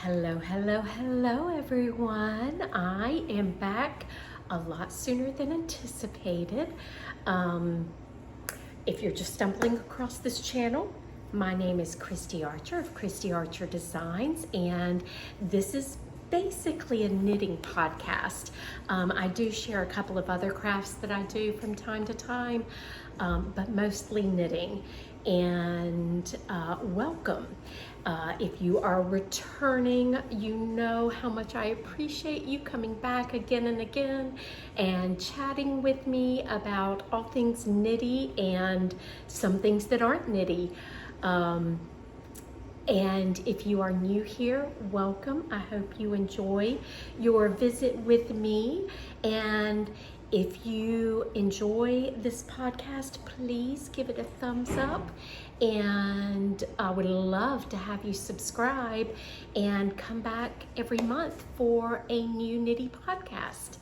Hello, hello, hello, everyone. I am back a lot sooner than anticipated. Um, if you're just stumbling across this channel, my name is Christie Archer of Christie Archer Designs, and this is basically a knitting podcast. I do share a couple of other crafts that I do from time to time, but mostly knitting. And welcome. If you are returning, you know how much I appreciate you coming back again and again and chatting with me about all things knitty and some things that aren't knitty. And if you are new here, welcome. I hope you enjoy your visit with me. And if you enjoy this podcast, please give it a thumbs up. And I would love to have you subscribe and come back every month for a new Knitty podcast.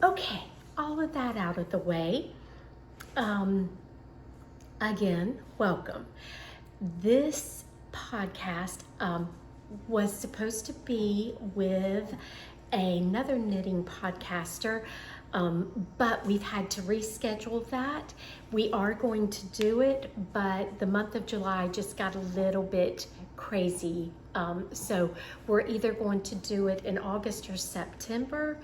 Okay, all of that out of the way. Again, welcome. This podcast was supposed to be with another knitting podcaster, but we've had to reschedule that. We are going to do it, but the month of July just got a little bit crazy. So we're either going to do it in August or September.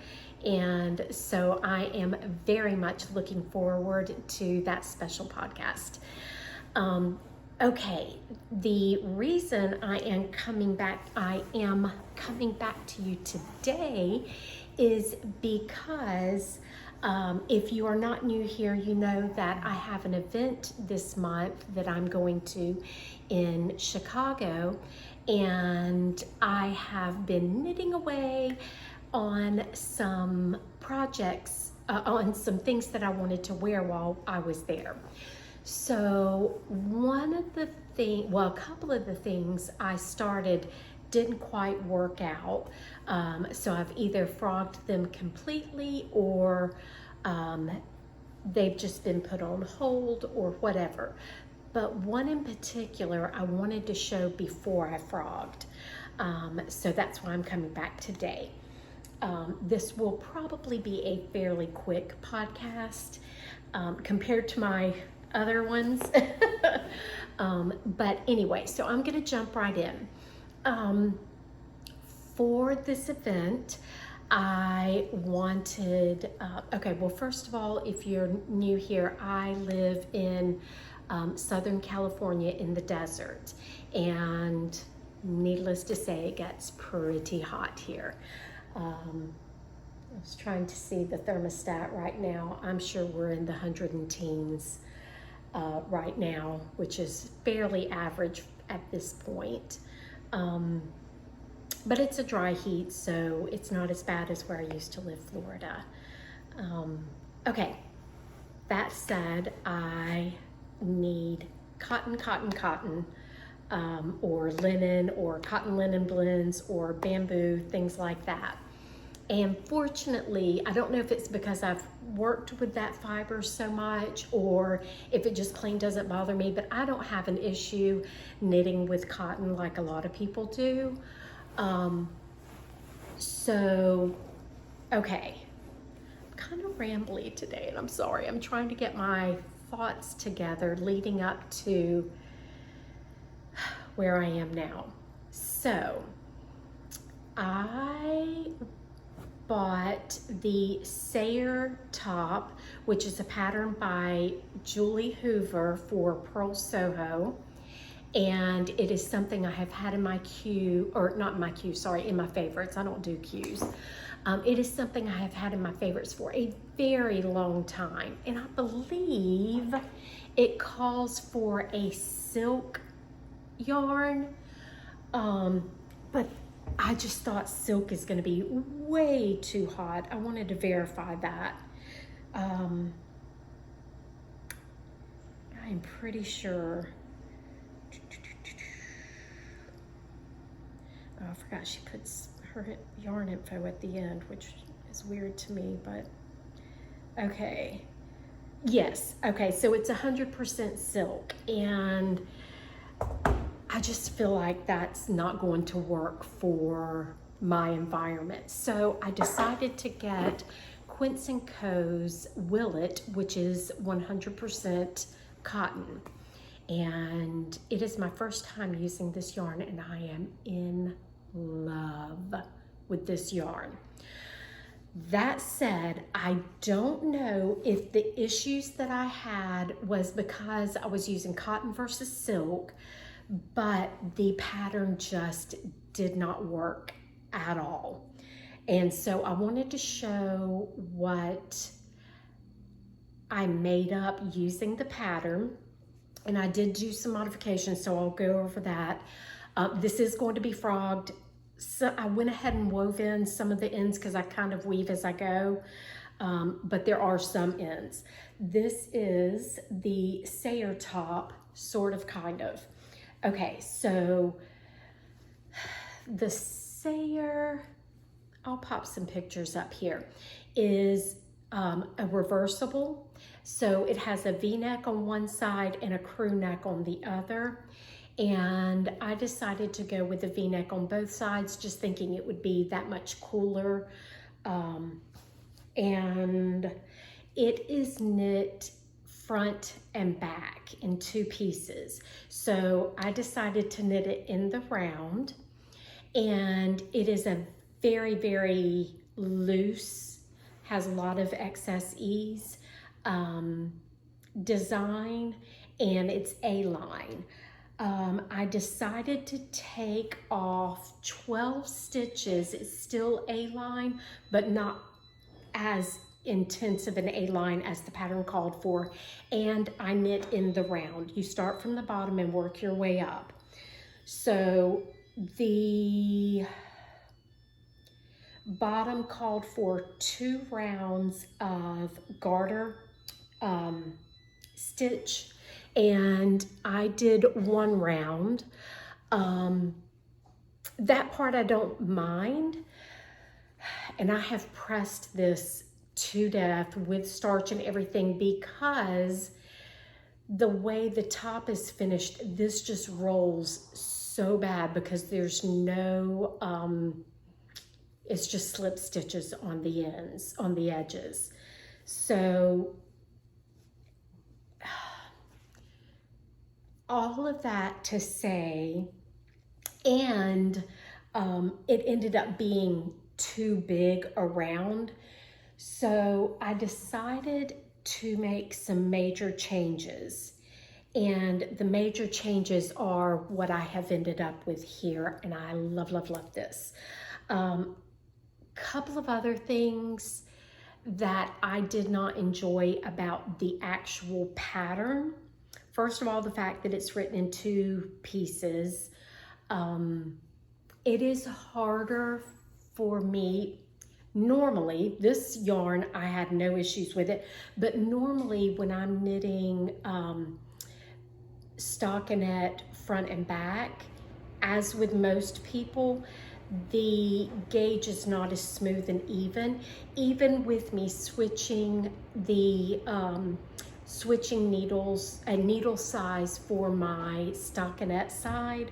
And so I am very much looking forward to that special podcast. Okay, the reason I am coming back to you today is because if you are not new here, you know that I have an event this month that I'm going to in Chicago, and I have been knitting away on some projects, on some things that I wanted to wear while I was there. So a couple of the things I started didn't quite work out. So I've either frogged them completely or they've just been put on hold or whatever. But one in particular I wanted to show before I frogged. So that's why I'm coming back today. This will probably be a fairly quick podcast compared to my other ones. But anyway, so I'm going to jump right in. For this event, I wanted, well, first of all, if you're new here, I live in Southern California in the desert, and needless to say, it gets pretty hot here. I was trying to see the thermostat right now. I'm sure we're in the 110s right now, which is fairly average at this point. But it's a dry heat, so it's not as bad as where I used to live, Florida. Okay, that said, I need cotton, or linen, or cotton linen blends, or bamboo, things like that. And fortunately, I don't know if it's because I've worked with that fiber so much or if it just plain doesn't bother me, but I don't have an issue knitting with cotton like a lot of people do. Okay, I'm kind of rambly today, and I'm sorry. I'm trying to get my thoughts together leading up to where I am now. So, I bought the Sayer top, which is a pattern by Julie Hoover for Pearl Soho. And it is something I have had in my queue, or not in my queue, sorry, in my favorites. I don't do queues. It is something I have had in my favorites for a very long time. And I believe it calls for a silk yarn, but I just thought silk is going to be way too hot. I wanted to verify that. I'm pretty sure. Oh, I forgot she puts her yarn info at the end, which is weird to me, but okay. Yes, okay, so it's 100% silk, and I just feel like that's not going to work for my environment. So I decided to get Quince & Co.'s Willet, which is 100% cotton. And it is my first time using this yarn, and I am in love with this yarn. That said, I don't know if the issues that I had was because I was using cotton versus silk, but the pattern just did not work at all. And so I wanted to show what I made up using the pattern. And I did do some modifications, so I'll go over that. This is going to be frogged. So I went ahead and wove in some of the ends because I kind of weave as I go, but there are some ends. This is the Sayer top, sort of, kind of. Okay, so the Sayer, I'll pop some pictures up here, is a reversible. So it has a V-neck on one side and a crew neck on the other. And I decided to go with a V-neck on both sides, just thinking it would be that much cooler. And it is knit front and back in 2 pieces. So I decided to knit it in the round, and it is a very, very loose, has a lot of excess ease design, and it's A-line. I decided to take off 12 stitches. It's still A-line, but not as intensive an A-line as the pattern called for, and I knit in the round. You start from the bottom and work your way up. So the bottom called for 2 rounds of garter stitch, and I did 1 round. That part I don't mind, and I have pressed this to death with starch and everything because the way the top is finished, this just rolls so bad because there's no, it's just slip stitches on the ends, on the edges. So all of that to say, and it ended up being too big around. So I decided to make some major changes. And the major changes are what I have ended up with here. And I love, love, love this. Couple of other things that I did not enjoy about the actual pattern. First of all, the fact that it's written in 2 pieces. It is harder for me. Normally, this yarn, I had no issues with it, but normally when I'm knitting stockinette front and back, as with most people, the gauge is not as smooth and even with me switching the switching needles and needle size for my stockinette side.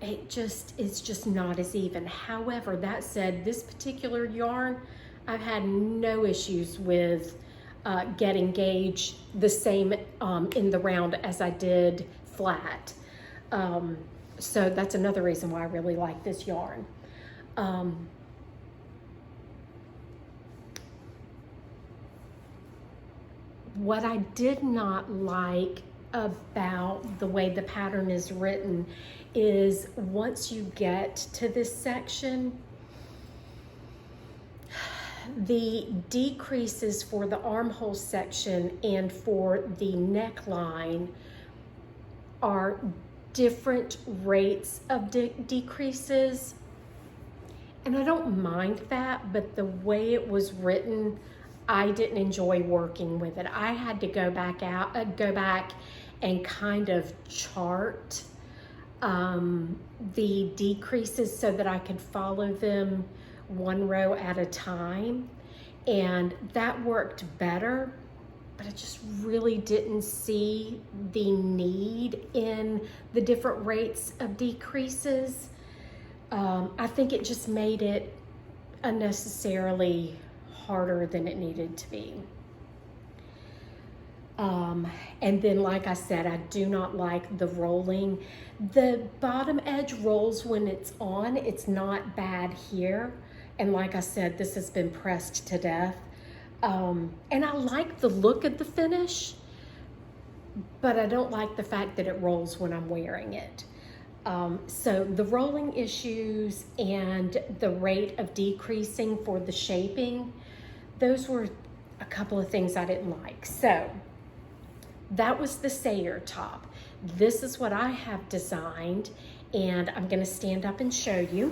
It's just not as even. However, that said, this particular yarn, I've had no issues with getting gauge the same in the round as I did flat. So that's another reason why I really like this yarn. What I did not like about the way the pattern is written is once you get to this section, the decreases for the armhole section and for the neckline are different rates of decreases. And I don't mind that, but the way it was written, I didn't enjoy working with it. I had to go back and kind of chart the decreases so that I could follow them 1 row at a time, and that worked better. but I just really didn't see the need in the different rates of decreases. I think it just made it unnecessarily harder than it needed to be. And then, like I said, I do not like the rolling. The bottom edge rolls when it's on. It's not bad here. And like I said, this has been pressed to death. And I like the look of the finish, but I don't like the fact that it rolls when I'm wearing it. So the rolling issues and the rate of decreasing for the shaping, those were a couple of things I didn't like. So that was the Sayer top. This is what I have designed, and I'm gonna stand up and show you.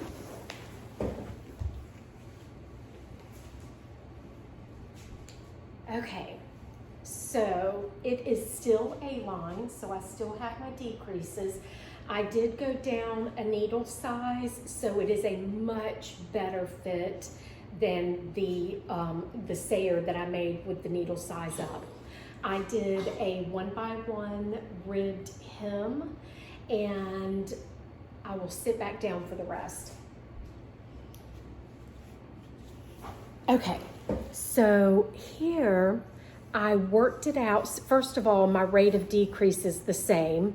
Okay, so it is still A-line, so I still have my decreases. I did go down a needle size, so it is a much better fit than the Sayer that I made with the needle size up. I did a 1x1 ribbed hem, and I will sit back down for the rest. Okay, so here I worked it out. First of all, my rate of decrease is the same,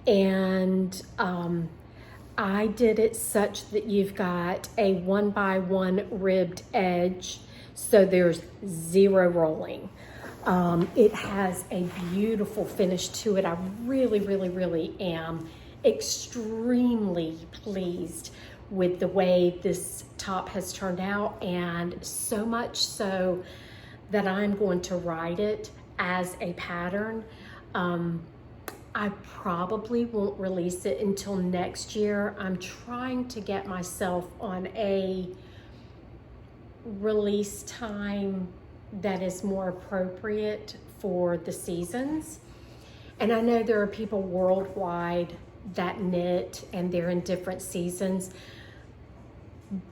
and I did it such that you've got a 1x1 ribbed edge, so there's 0 rolling. It has a beautiful finish to it. I really, really, really am extremely pleased with the way this top has turned out, and so much so that I'm going to write it as a pattern. I probably won't release it until next year. I'm trying to get myself on a release time that is more appropriate for the seasons. And I know there are people worldwide that knit and they're in different seasons,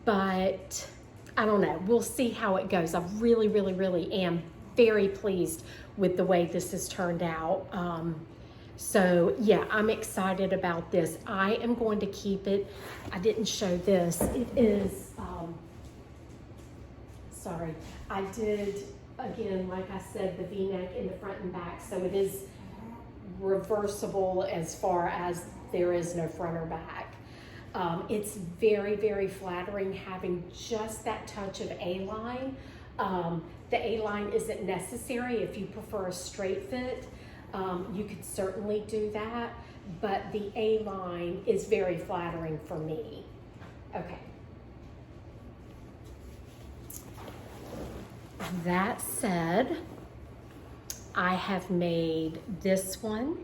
but I don't know. We'll see how it goes. I really, really, really am very pleased with the way this has turned out. So yeah, I'm excited about this. I am going to keep it. I didn't show this. It is, sorry, I did, again, like I said, the V-neck in the front and back. So it is reversible as far as there is no front or back. It's very, very flattering having just that touch of A-line. The A-line isn't necessary if you prefer a straight fit. You could certainly do that, but the A-line is very flattering for me. Okay. That said, I have made this one,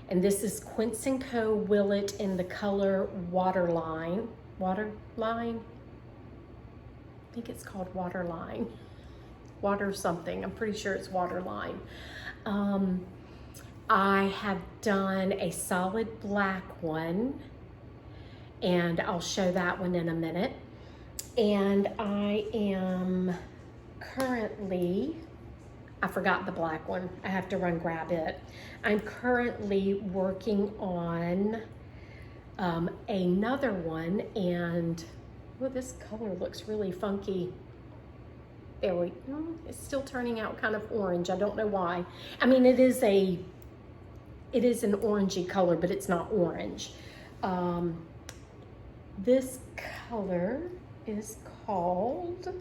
and this is Quince & Co. Willet in the color Waterline. Waterline? I think it's called Waterline. Water something. I'm pretty sure it's Waterline. I have done a solid black one, and I'll show that one in a minute. And I am currently, I forgot the black one. I have to run grab it. I'm currently working on another one, and well, this color looks really funky. There we go. It's still turning out kind of orange. I don't know why. I mean, it is an orangey color, but it's not orange. This color is called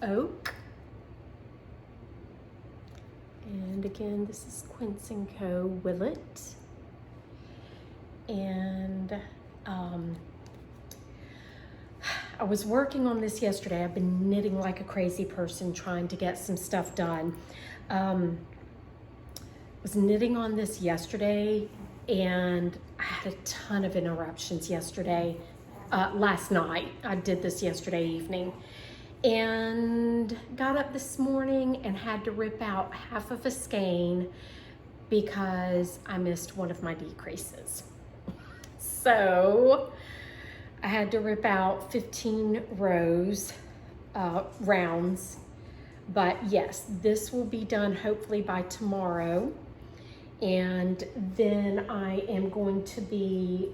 Oak. And again, this is Quince & Co. Willet. And I was working on this yesterday. I've been knitting like a crazy person trying to get some stuff done. Was knitting on this yesterday, and I had a ton of interruptions yesterday. Last night, I did this yesterday evening, and got up this morning and had to rip out half of a skein because I missed one of my decreases. So I had to rip out 15 rounds, but yes, this will be done hopefully by tomorrow. And then I am going to be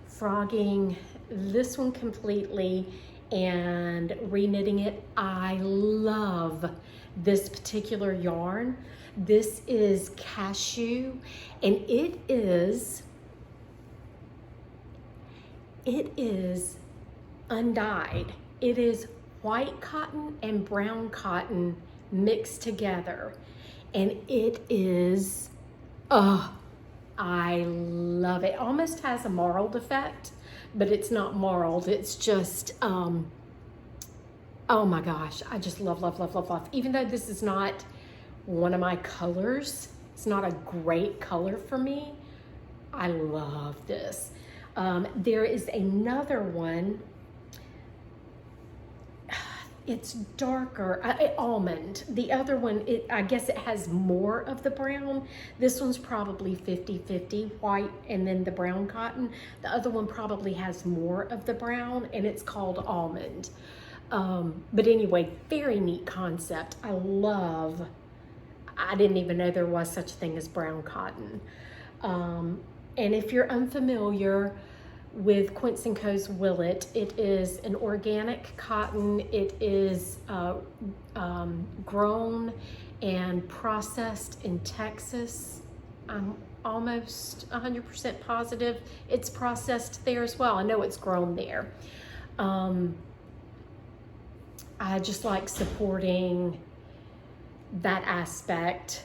frogging this one completely and reknitting it. I love this particular yarn. This is cashew, and it is undyed. It is white cotton and brown cotton mixed together, and it is, I love it. Almost has a marled effect, but it's not marled. It's just, oh my gosh, I just love, love, love, love, love. Even though this is not one of my colors, it's not a great color for me, I love this. There is another one. It's darker, almond. The other one, I guess it has more of the brown. This one's probably 50-50 white and then the brown cotton. The other one probably has more of the brown, and it's called almond. But anyway, very neat concept. I didn't even know there was such a thing as brown cotton. And if you're unfamiliar with Quince & Co.'s Willet, it is an organic cotton. It is grown and processed in Texas. I'm almost 100% positive it's processed there as well. I know it's grown there. I just like supporting that aspect,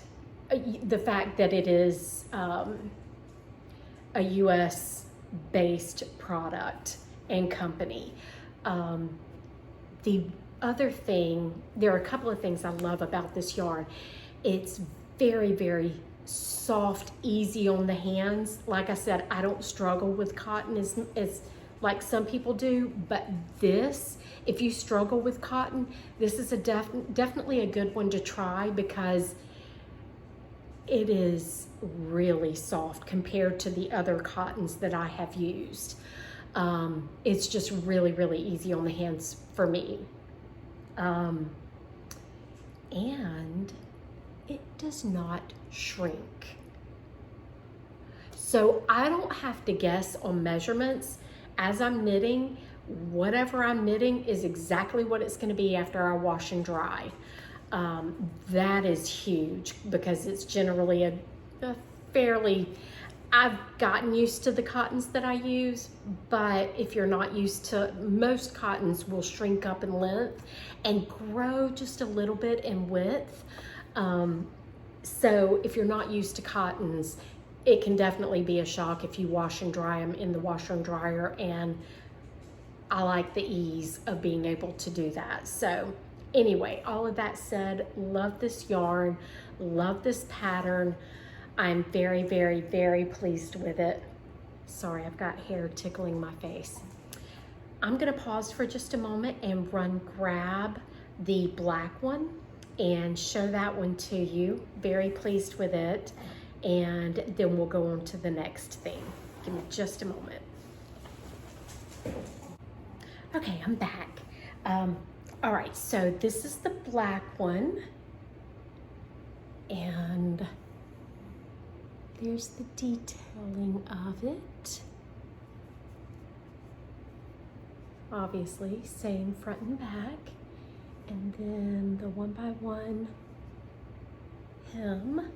the fact that it is a U.S. based product and company. The other thing, there are a couple of things I love about this yarn. It's very, very soft, easy on the hands. Like I said, I don't struggle with cotton as like some people do, but this, if you struggle with cotton, this is definitely a good one to try, because it is really soft compared to the other cottons that I have used. It's just really, really easy on the hands for me. And it does not shrink. So I don't have to guess on measurements. As I'm knitting, whatever I'm knitting is exactly what it's going to be after I wash and dry. That is huge, because it's generally a fairly, I've gotten used to the cottons that I use, but if you're not used to, most cottons will shrink up in length and grow just a little bit in width. So if you're not used to cottons, it can definitely be a shock if you wash and dry them in the washer and dryer, and I like the ease of being able to do that. So anyway, all of that said, love this yarn, love this pattern. I'm very, very, very pleased with it. Sorry, I've got hair tickling my face. I'm gonna pause for just a moment and grab the black one and show that one to you. Very pleased with it. And then we'll go on to the next thing. Give me just a moment. Okay, I'm back. All right, so this is the black one. And there's the detailing of it. Obviously, same front and back. And then the 1x1 hem.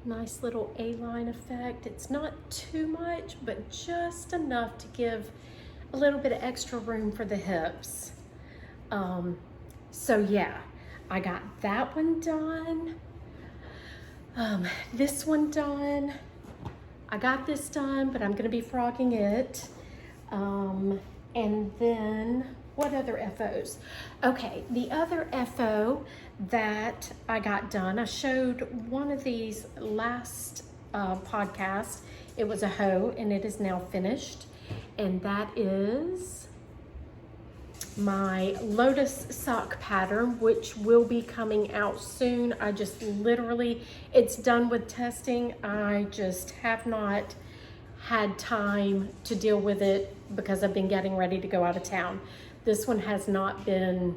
Nice little A-line effect. It's not too much, but just enough to give a little bit of extra room for the hips. So yeah, I got that one done. This one done. I got this done, but I'm gonna be frogging it. And then what other FOs? Okay, the other FO that I got done, I showed one of these last podcast. It was a hoe, and it is now finished. And that is my lotus sock pattern, which will be coming out soon. I just literally, it's done with testing. I just have not had time to deal with it because I've been getting ready to go out of town. This one has not been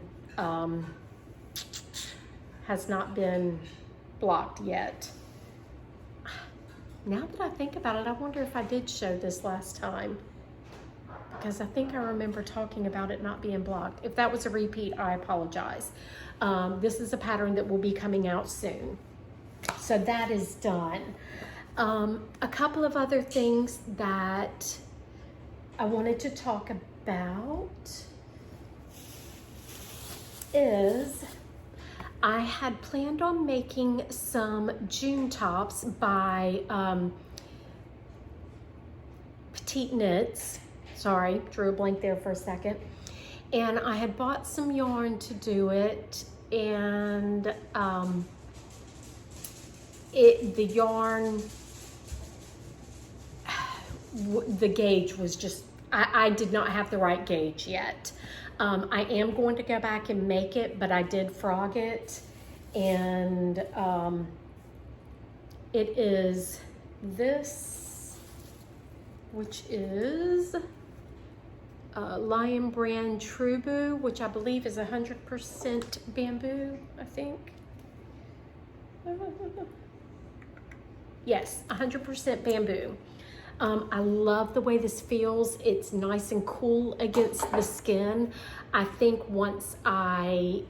blocked yet. Now that I think about it, I wonder if I did show this last time, because I think I remember talking about it not being blocked. If that was a repeat, I apologize. This is a pattern that will be coming out soon. So that is done. A couple of other things that I wanted to talk about is I had planned on making some June tops by Petite Knits. Sorry, drew a blank there for a second. And I had bought some yarn to do it, and the yarn, the gauge was just, I did not have the right gauge yet. I am going to go back and make it, but I did frog it, and it is this, which is Lion Brand Trubu, which I believe is 100% bamboo, I think. Yes, 100% bamboo. I love the way this feels. It's nice and cool against the skin. I think once I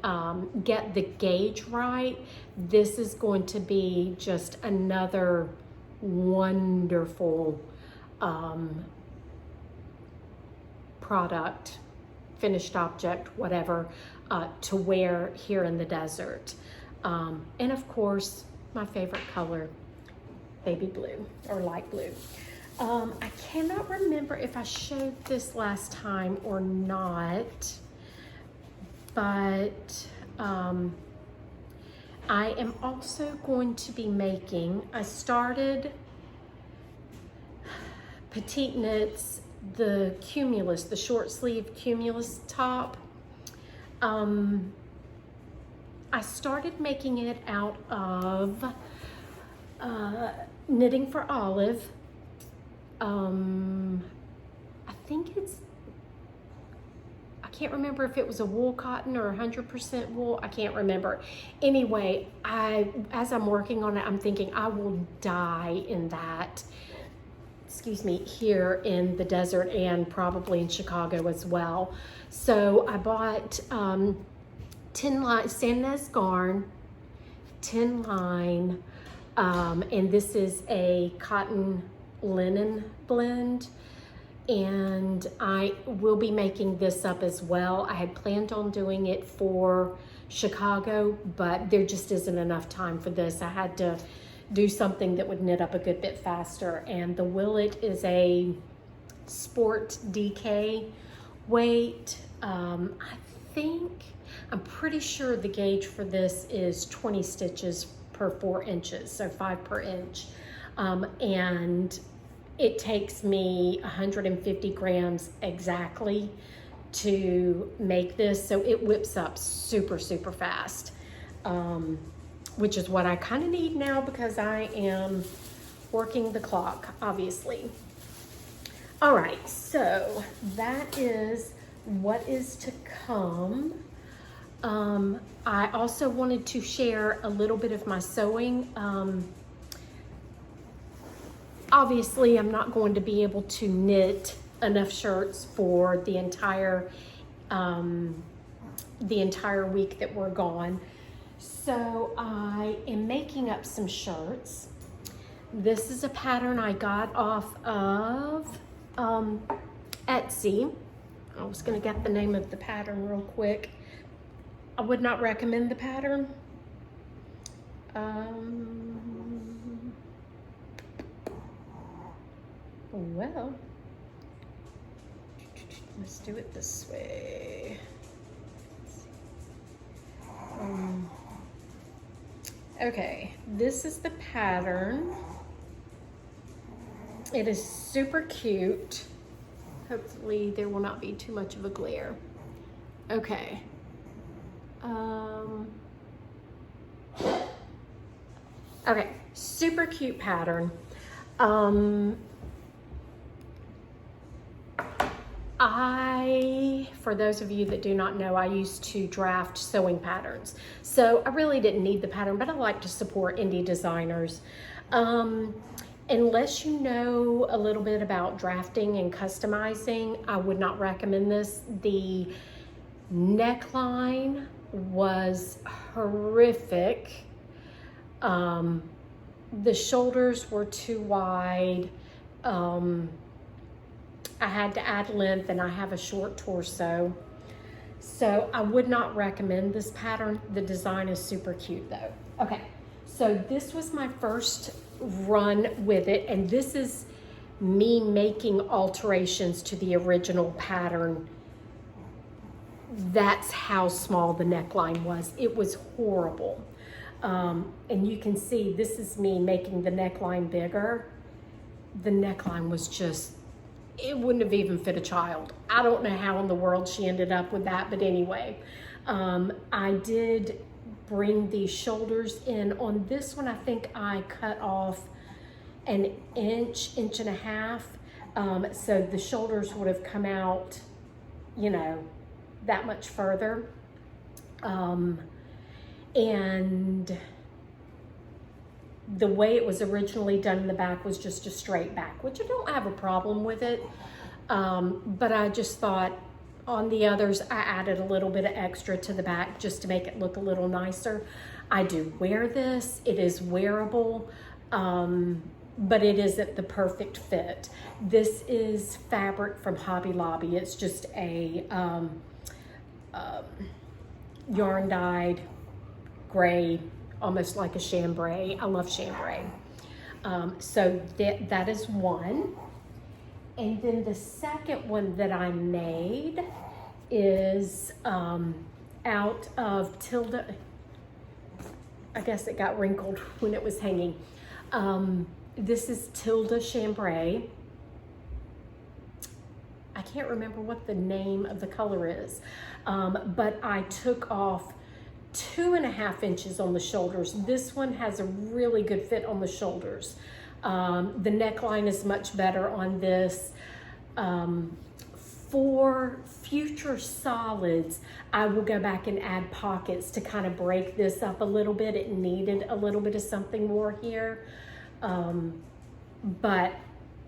get the gauge right, this is going to be just another wonderful product, finished object, whatever, to wear here in the desert. And of course, my favorite color, baby blue or light blue. I cannot remember if I showed this last time or not, but I am also going to be making, I started Petite Knits, the Cumulus, the short sleeve Cumulus top. I started making it out of Knitting for Olive. I think it's, I can't remember if it was a wool cotton or 100% wool. I can't remember. Anyway, as I'm working on it, I'm thinking I will die in that, excuse me, here in the desert and probably in Chicago as well. So I bought 10 line Sandnes garn, 10 line, and this is a cotton linen blend, and I will be making this up as well. I had planned on doing it for Chicago, but there just isn't enough time for this. I had to do something that would knit up a good bit faster, and the Willet is a Sport DK weight. I'm pretty sure the gauge for this is 20 stitches per 4 inches, so 5 per inch. And it takes me 150 grams exactly to make this, so it whips up super, super fast, which is what I kind of need now because I am working the clock, obviously. All right, so that is what is to come. I also wanted to share a little bit of my sewing. Obviously, I'm not going to be able to knit enough shirts for the entire week that we're gone. So I am making up some shirts. This is a pattern I got off of Etsy. I was going to get the name of the pattern real quick. I would not recommend the pattern. Well, let's do it this way. Okay, this is the pattern. It is super cute. Hopefully there will not be too much of a glare. Okay. Okay, super cute pattern. for those of you that do not know, I used to draft sewing patterns. So I really didn't need the pattern, but I like to support indie designers. Unless you know a little bit about drafting and customizing, I would not recommend this. The neckline was horrific. The shoulders were too wide. I had to add length, and I have a short torso. So I would not recommend this pattern. The design is super cute though. Okay, so this was my first run with it, and this is me making alterations to the original pattern. That's how small the neckline was. It was horrible. And you can see this is me making the neckline bigger. The neckline was just, it wouldn't have even fit a child. I don't know how in the world she ended up with that, but anyway. I did bring the shoulders in. On this one, I think I cut off an inch and a half. So the shoulders would have come out, you know, that much further. And the way it was originally done in the back was just a straight back, which I don't have a problem with it. But I just thought on the others, I added a little bit of extra to the back just to make it look a little nicer. I do wear this. It is wearable, but it isn't the perfect fit. This is fabric from Hobby Lobby. It's just a yarn dyed gray, almost like a chambray. I love chambray. So that is one. And then the second one that I made is out of Tilda. I guess it got wrinkled when it was hanging. This is Tilda chambray. I can't remember what the name of the color is, but I took off 2.5 inches on the shoulders. This one has a really good fit on the shoulders. The neckline is much better on this. For future solids, I will go back and add pockets to kind of break this up a little bit. It needed a little bit of something more here. But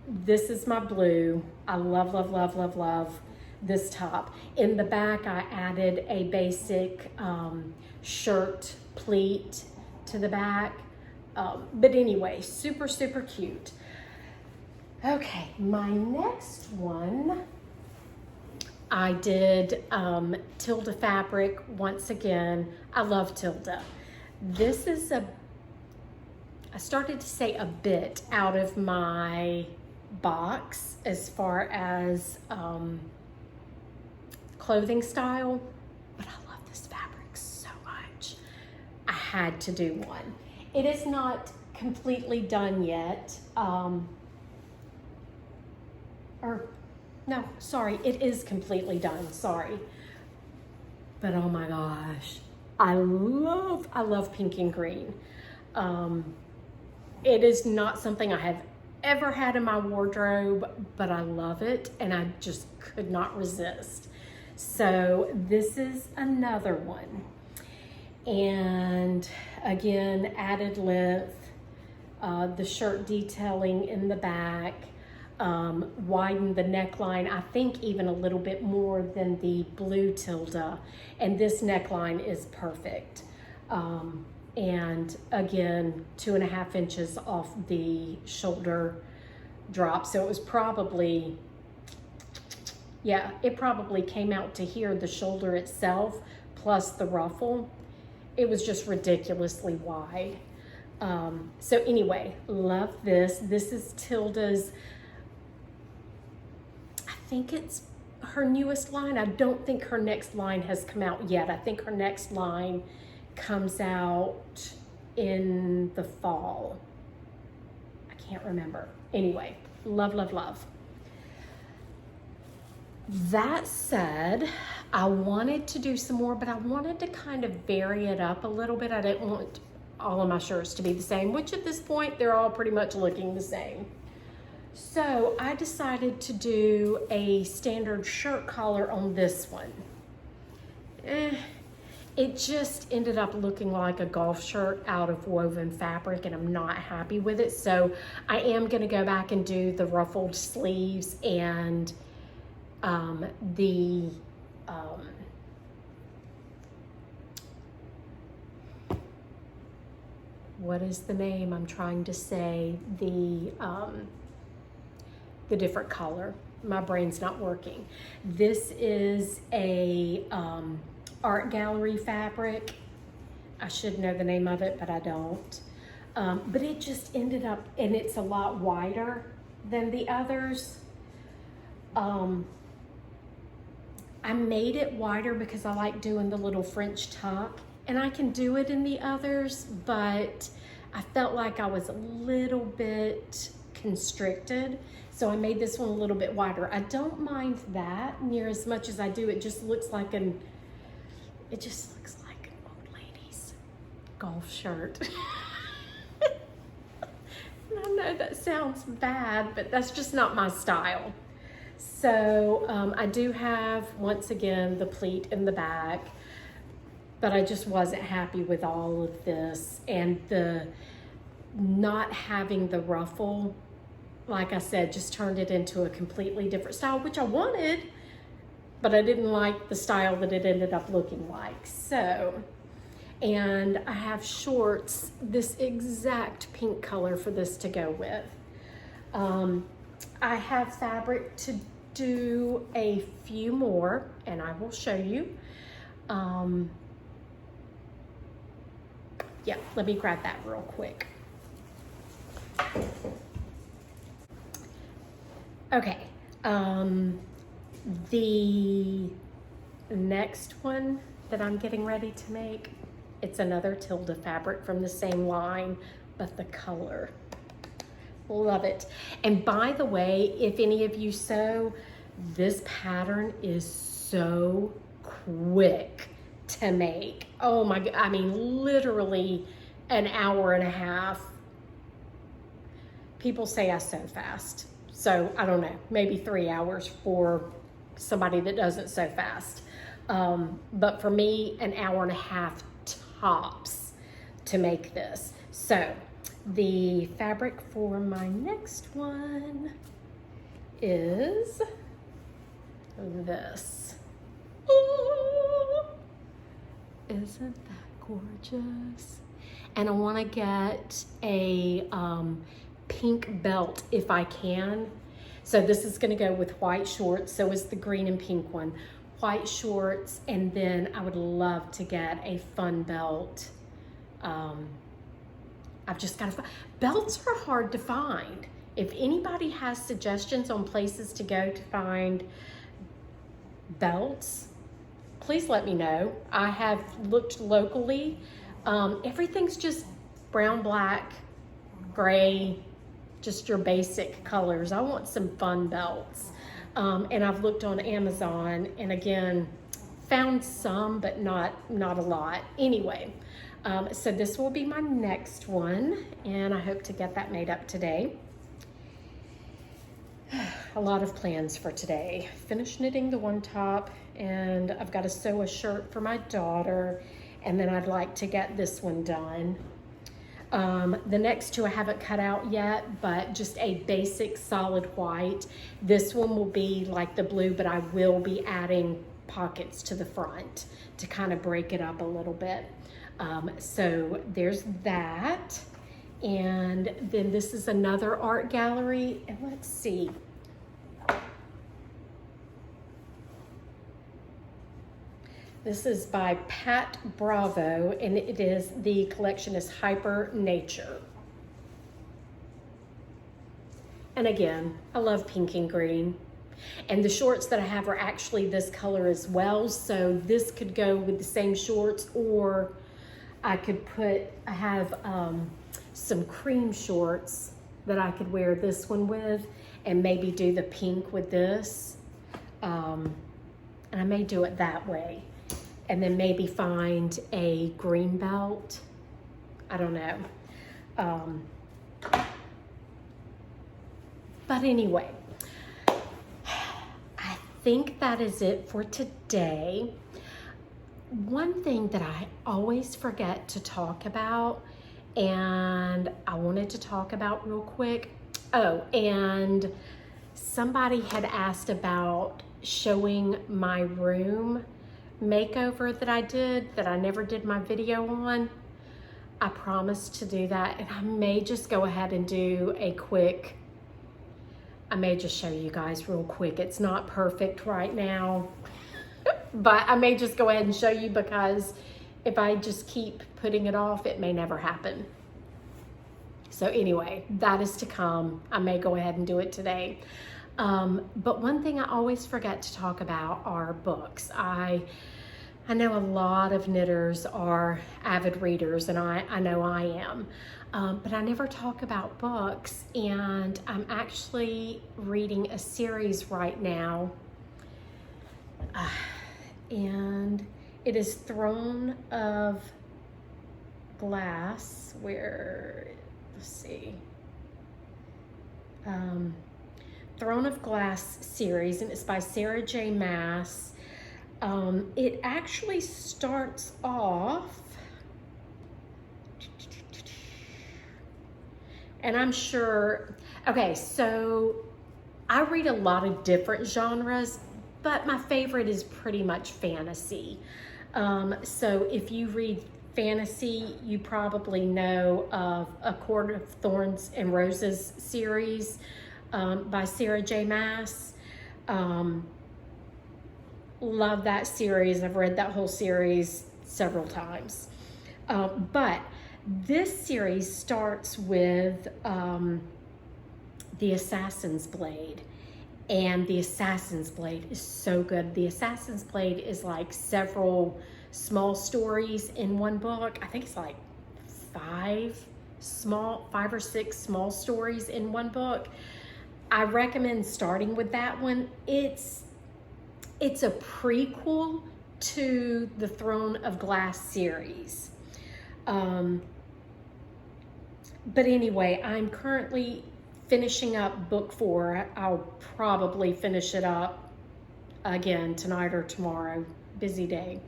this is my blue. I love, love, love, love, love this top. In the back, I added a basic shirt pleat to the back. But anyway, super, super cute. Okay, my next one, I did Tilda fabric once again. I love Tilda. This is I started to say a bit out of my box as far as clothing style, but I love this fabric so much. I had to do one. It is not completely done yet. No, sorry, it is completely done, sorry. But oh my gosh, I love pink and green. It is not something I have ever had in my wardrobe, but I love it and I just could not resist. So this is another one. And again, added length, the shirt detailing in the back, widened the neckline, I think even a little bit more than the blue Tilda. And this neckline is perfect. And again, 2.5 inches off the shoulder drop. So it was probably, yeah, it probably came out to here, the shoulder itself, plus the ruffle. It was just ridiculously wide. So anyway, love this. This is Tilda's, I think it's her newest line. I don't think her next line has come out yet. I think her next line comes out in the fall. I can't remember. Anyway, love, love, love. That said, I wanted to do some more, but I wanted to kind of vary it up a little bit. I didn't want all of my shirts to be the same, which at this point, they're all pretty much looking the same. So I decided to do a standard shirt collar on this one. It just ended up looking like a golf shirt out of woven fabric, and I'm not happy with it. So I am gonna go back and do the ruffled sleeves and what is the name I'm trying to say? The different color. My brain's not working. This is a art gallery fabric. I should know the name of it, but I don't. But it just ended up, and it's a lot wider than the others. I made it wider because I like doing the little French tuck, and I can do it in the others, but I felt like I was a little bit constricted. So I made this one a little bit wider. I don't mind that near as much as I do. It just looks like an old lady's golf shirt. And I know that sounds bad, but that's just not my style. So I do have, once again, the pleat in the back, but I just wasn't happy with all of this, and the not having the ruffle, like I said, just turned it into a completely different style, which I wanted, but I didn't like the style that it ended up looking like. So, and I have shorts, this exact pink color for this to go with. I have fabric to do a few more, and I will show you. Yeah, let me grab that real quick. Okay, the next one that I'm getting ready to make, it's another Tilda fabric from the same line, but the color, love it. And by the way, if any of you sew, this pattern is so quick to make. Oh my God, I mean, literally an hour and a half. People say I sew fast. So I don't know, maybe 3 hours for somebody that doesn't sew fast. But for me, an hour and a half tops to make this. So the fabric for my next one is this. Ooh, isn't that gorgeous? And I want to get a pink belt if I can. So this is going to go with white shorts. So is the green and pink one. White shorts, and then I would love to get a fun belt. I've just got to, belts are hard to find. If anybody has suggestions on places to go to find belts, please let me know. I have looked locally. Everything's just brown, black, gray, just your basic colors. I want some fun belts. And I've looked on Amazon, and again, found some, but not a lot. Anyway, so this will be my next one, and I hope to get that made up today. A lot of plans for today. Finish knitting the one top, and I've got to sew a shirt for my daughter, and then I'd like to get this one done. The next two I haven't cut out yet, but just a basic solid white. This one will be like the blue, but I will be adding pockets to the front to kind of break it up a little bit. So there's that. And then this is another art gallery, and let's see. This is by Pat Bravo, and it is, the collection is Hyper Nature. And again, I love pink and green. And the shorts that I have are actually this color as well, so this could go with the same shorts, or I could I have some cream shorts that I could wear this one with, and maybe do the pink with this. And I may do it that way. And then maybe find a green belt. I don't know. But anyway, I think that is it for today. One thing that I always forget to talk about, and I wanted to talk about real quick. Oh, and somebody had asked about showing my room makeover that I did, that I never did my video on. I promised to do that, and I may just go ahead and do a quick, I may just show you guys real quick. It's not perfect right now, but I may just go ahead and show you, because if I just keep putting it off, it may never happen. So anyway, that is to come. I may go ahead and do it today. But one thing I always forget to talk about are books. I know a lot of knitters are avid readers, and I know I am, but I never talk about books, and I'm actually reading a series right now, and it is Throne of Glass, let's see, Throne of Glass series, and it's by Sarah J. Maas. It actually starts off, and I'm sure, okay, so I read a lot of different genres, but my favorite is pretty much fantasy. So if you read fantasy, you probably know of A Court of Thorns and Roses series by Sarah J. Maas. Love that series. I've read that whole series several times. But this series starts with The Assassin's Blade. And The Assassin's Blade is so good. The Assassin's Blade is like several small stories in one book. I think it's like five or six small stories in one book. I recommend starting with that one. It's a prequel to the Throne of Glass series. But anyway, I'm currently finishing up book 4. I'll probably finish it up again tonight or tomorrow. Busy day.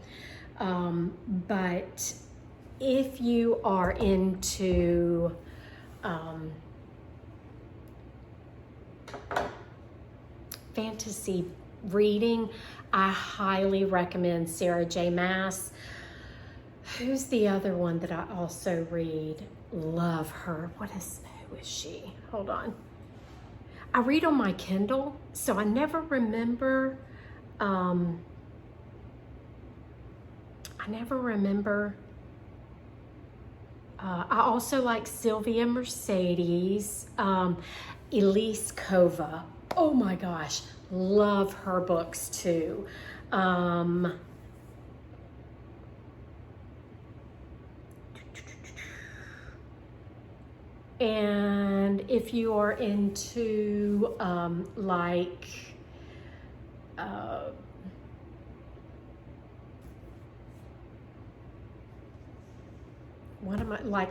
But if you are into fantasy reading, I highly recommend Sarah J. Maas. Who's the other one that I also read? Love her. Who is she? Hold on. I read on my Kindle, so I never remember. I also like Sylvia Mercedes, Elise Kova. Oh my gosh, love her books too. And if you are into like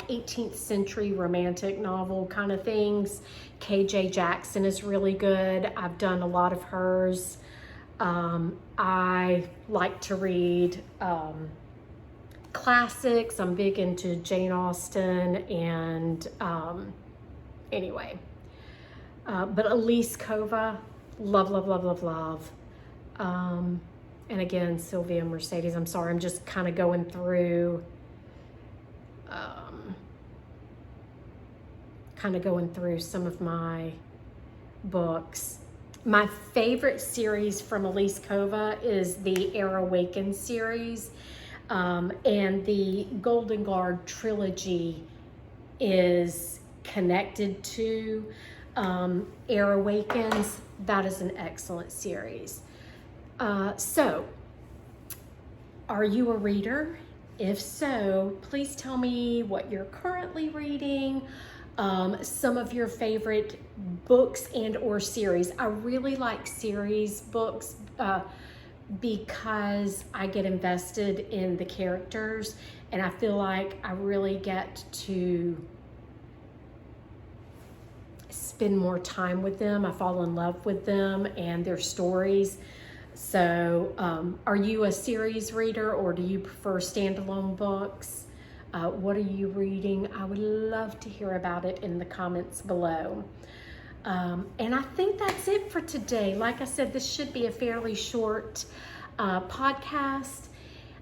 18th century romantic novel kind of things, KJ Jackson is really good. I've done a lot of hers. I like to read classics. I'm big into Jane Austen, and anyway, but Elise Kova, love, love, love, love, love. And again, Sylvia Mercedes. I'm sorry, I'm just kind of going through some of my books. My favorite series from Elise Kova is the Air Awakens series, and the Golden Guard trilogy is connected to Air Awakens. That is an excellent series. So, are you a reader? If so, please tell me what you're currently reading, some of your favorite books and or series. I really like series books because I get invested in the characters, and I feel like I really get to spend more time with them. I fall in love with them and their stories. So are you a series reader, or do you prefer standalone books? What are you reading? I would love to hear about it in the comments below. And I think that's it for today. Like I said, this should be a fairly short podcast.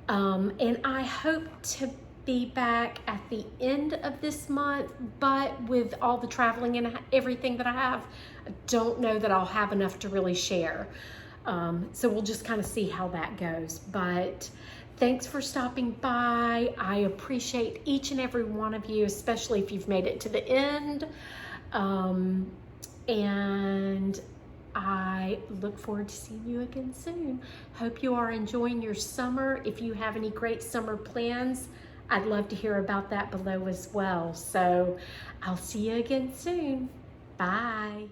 And I hope to be back at the end of this month, but with all the traveling and everything that I have, I don't know that I'll have enough to really share. So we'll just kind of see how that goes. But thanks for stopping by. I appreciate each and every one of you, especially if you've made it to the end. And I look forward to seeing you again soon. Hope you are enjoying your summer. If you have any great summer plans, I'd love to hear about that below as well. So I'll see you again soon. Bye.